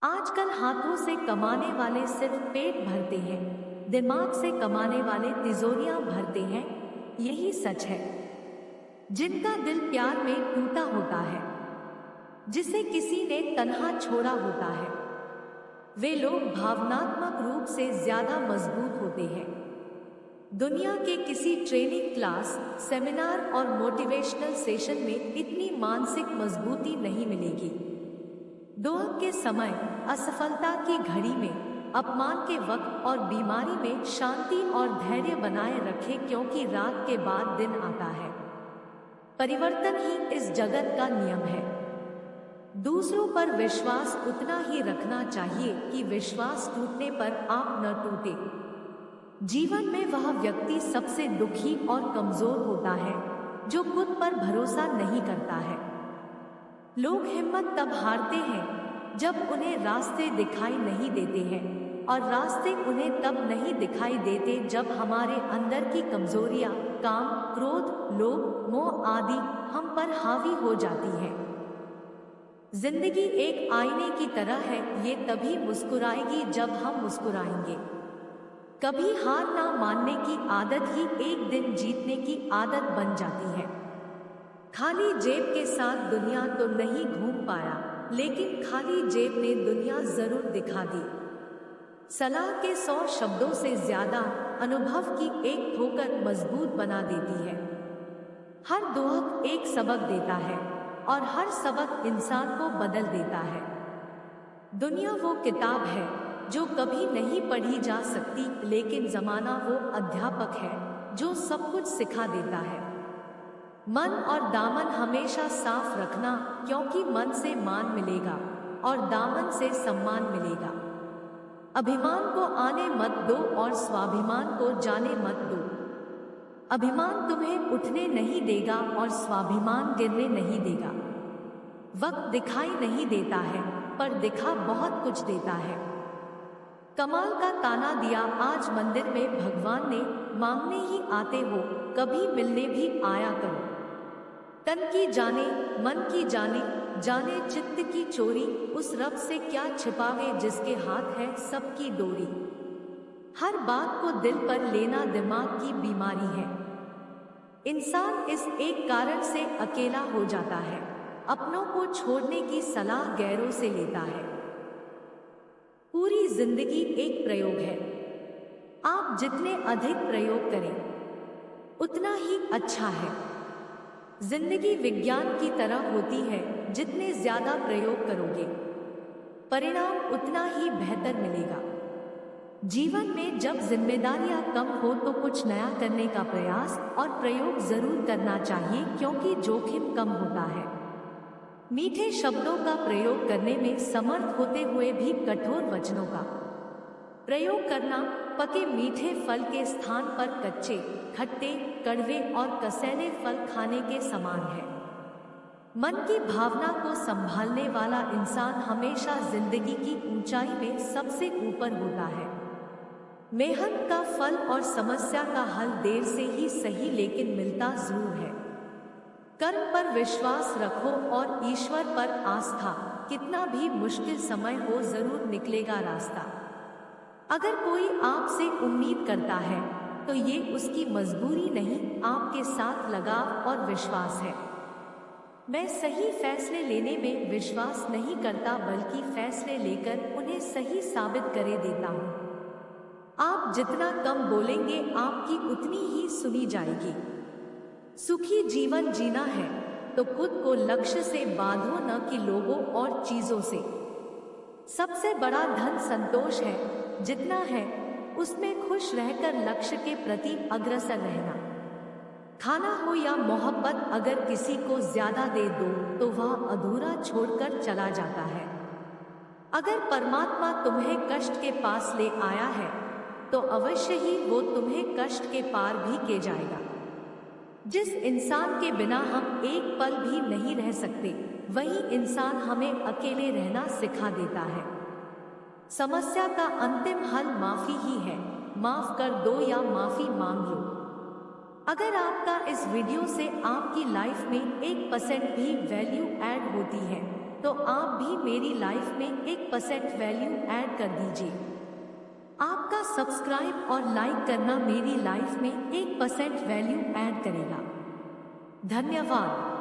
आजकल हाथों से कमाने वाले सिर्फ पेट भरते हैं, दिमाग से कमाने वाले तिजोरियां भरते हैं। यही सच है। जिनका दिल प्यार में टूटा होता है, जिसे किसी ने तन्हा छोड़ा होता है, वे लोग भावनात्मक रूप से ज्यादा मजबूत होते हैं। दुनिया के किसी ट्रेनिंग क्लास, सेमिनार और मोटिवेशनल सेशन में इतनी मानसिक मजबूती नहीं मिलेगी। दुख के समय, असफलता की घड़ी में, अपमान के वक्त और बीमारी में शांति और धैर्य बनाए रखें, क्योंकि रात के बाद दिन आता है। परिवर्तन ही इस जगत का नियम है। दूसरों पर विश्वास उतना ही रखना चाहिए कि विश्वास टूटने पर आप न टूटे। जीवन में वह व्यक्ति सबसे दुखी और कमजोर होता है जो खुद पर भरोसा नहीं करता है। लोग हिम्मत तब हारते हैं जब उन्हें रास्ते दिखाई नहीं देते हैं, और रास्ते उन्हें तब नहीं दिखाई देते जब हमारे अंदर की कमजोरियां, काम, क्रोध, लोभ, मोह आदि हम पर हावी हो जाती है। जिंदगी एक आईने की तरह है, ये तभी मुस्कुराएगी जब हम मुस्कुराएंगे। कभी हार ना मानने की आदत ही एक दिन जीतने की आदत बन जाती है। खाली जेब के साथ दुनिया तो नहीं घूम पाया, लेकिन खाली जेब ने दुनिया जरूर दिखा दी। सलाह के 100 शब्दों से ज्यादा अनुभव की एक ठोकर मजबूत बना देती है। हर दुख एक सबक देता है, और हर सबक इंसान को बदल देता है। दुनिया वो किताब है जो कभी नहीं पढ़ी जा सकती, लेकिन जमाना वो अध्यापक है जो सब कुछ सिखा देता है। मन और दामन हमेशा साफ रखना, क्योंकि मन से मान मिलेगा और दामन से सम्मान मिलेगा। अभिमान को आने मत दो और स्वाभिमान को जाने मत दो। अभिमान तुम्हें उठने नहीं देगा और स्वाभिमान गिरने नहीं देगा। वक्त दिखाई नहीं देता है, पर दिखा बहुत कुछ देता है। कमाल का ताना दिया आज मंदिर में भगवान ने, मांगने ही आते हो, कभी मिलने भी आया करो। तन की जाने, मन की जाने, जाने चित्त की चोरी, उस रब से क्या छिपावे जिसके हाथ है सबकी डोरी। हर बात को दिल पर लेना दिमाग की बीमारी है। इंसान इस एक कारण से अकेला हो जाता है, अपनों को छोड़ने की सलाह गैरों से लेता है। पूरी जिंदगी एक प्रयोग है। आप जितने अधिक प्रयोग करें, उतना ही अच्छा है। जिंदगी विज्ञान की तरह होती है, जितने ज्यादा प्रयोग करोगे, परिणाम उतना ही बेहतर मिलेगा। जीवन में जब जिम्मेदारियां कम हो तो कुछ नया करने का प्रयास और प्रयोग जरूर करना चाहिए, क्योंकि जोखिम कम होता है। मीठे शब्दों का प्रयोग करने में समर्थ होते हुए भी कठोर वचनों का प्रयोग करना पके मीठे फल के स्थान पर कच्चे, खट्टे, कड़वे और कसैले फल खाने के समान है। मन की भावना को संभालने वाला इंसान हमेशा जिंदगी की ऊंचाई में सबसे ऊपर होता है। मेहनत का फल और समस्या का हल देर से ही सही, लेकिन मिलता जरूर है। कर्म पर विश्वास रखो और ईश्वर पर आस्था। कितना भी मुश्किल समय हो, जरूर निकलेगा रास्ता। अगर कोई आपसे उम्मीद करता है तो ये उसकी मजबूरी नहीं, आपके साथ लगाव और विश्वास है। मैं सही फैसले लेने में विश्वास नहीं करता, बल्कि फैसले लेकर उन्हें सही साबित करे देता हूँ। आप जितना कम बोलेंगे, आपकी उतनी ही सुनी जाएगी। सुखी जीवन जीना है तो खुद को लक्ष्य से बांधो, न कि लोगों और चीजों से। सबसे बड़ा धन संतोष है। जितना है उसमें खुश रहकर लक्ष्य के प्रति अग्रसर रहना। खाना हो या मोहब्बत, अगर किसी को ज्यादा दे दो तो वह अधूरा छोड़कर चला जाता है। अगर परमात्मा तुम्हें कष्ट के पास ले आया है तो अवश्य ही वो तुम्हें कष्ट के पार भी ले जाएगा। जिस इंसान के बिना हम एक पल भी नहीं रह सकते, वही इंसान हमें अकेले रहना सिखा देता है। समस्या का अंतिम हल माफी ही है। माफ कर दो या माफी मांग लो। अगर आपका इस वीडियो से आपकी लाइफ में 1% भी वैल्यू ऐड होती है तो आप भी मेरी लाइफ में 1% वैल्यू ऐड कर दीजिए। आपका सब्सक्राइब और लाइक करना मेरी लाइफ में 1% वैल्यू ऐड करेगा। धन्यवाद।